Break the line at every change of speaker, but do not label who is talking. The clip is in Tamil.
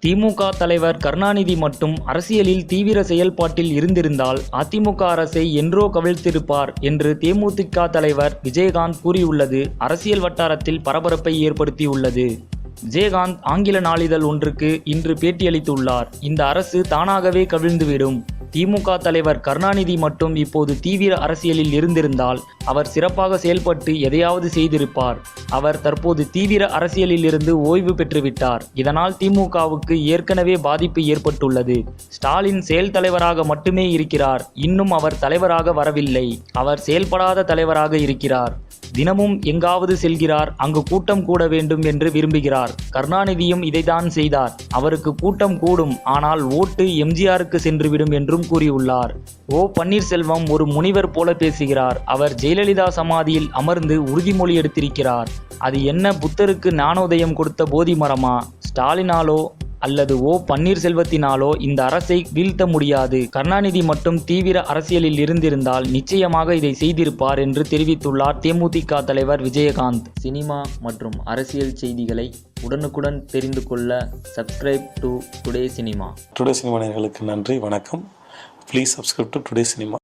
திமுக தலைவர் கருணாநிதி மட்டும் அரசியலில் தீவிர செயல்பாட்டில் இருந்திருந்தால் அதிமுக அரசை என்றோ கவிழ்த்திருப்பார் என்று தேமுதிக தலைவர் விஜயகாந்த் கூறியுள்ளது அரசியல் வட்டாரத்தில் பரபரப்பை ஏற்படுத்தியுள்ளது. விஜயகாந்த் ஆங்கில நாளிதழ் ஒன்றுக்கு இன்று பேட்டியளித்துள்ளார். இந்த அரசு தானாகவே கவிழ்ந்துவிடும். திமுக தலைவர் கருணாநிதி மட்டும் இப்போது தீவிர அரசியலில் இருந்திருந்தால் அவர் சிறப்பாக செயல்பட்டு எதையாவது செய்திருப்பார். அவர் தற்போது தீவிர அரசியலில் இருந்து ஓய்வு பெற்றுவிட்டார். இதனால் திமுகவுக்கு ஏற்கனவே பாதிப்பு ஏற்பட்டுள்ளது. ஸ்டாலின் செயல் தலைவராக மட்டுமே இருக்கிறார். இன்னும் அவர் தலைவராக வரவில்லை. அவர் செயல்படாத தலைவராக இருக்கிறார். தினமும் எங்காவது செல்கிறார். அங்கு கூட்டம் கூட வேண்டும் என்று விரும்புகிறார். கருணாநிதியும் இதைத்தான் செய்தார். அவருக்கு கூட்டம் கூடும், ஆனால் ஓட்டு எம்ஜிஆருக்கு சென்றுவிடும் என்றும் கூறியுள்ளார். ஓ பன்னீர்செல்வம் ஒரு முனிவர் போல பேசுகிறார். அவர் ஜெயலலிதா சமாதியில் அமர்ந்து உறுதிமொழி எடுத்திருக்கிறார். அது என்ன, புத்தருக்கு ஞானோதயம் கொடுத்த போதி மரமா? ஸ்டாலினாலோ அல்லது ஓ பன்னீர்செல்வத்தினாலோ இந்த அரசை வீழ்த்த முடியாது. கருணாநிதி மட்டும் தீவிர அரசியலில் இருந்திருந்தால் நிச்சயமாக இதை செய்திருப்பார் என்று தெரிவித்துள்ளார் தேமுதிக தலைவர் விஜயகாந்த். சினிமா மற்றும் அரசியல் செய்திகளை உடனுக்குடன் தெரிந்து கொள்ள subscribe to today cinema.
Today cinema நேயர்களுக்கு நன்றி, வணக்கம். Please subscribe to today cinema.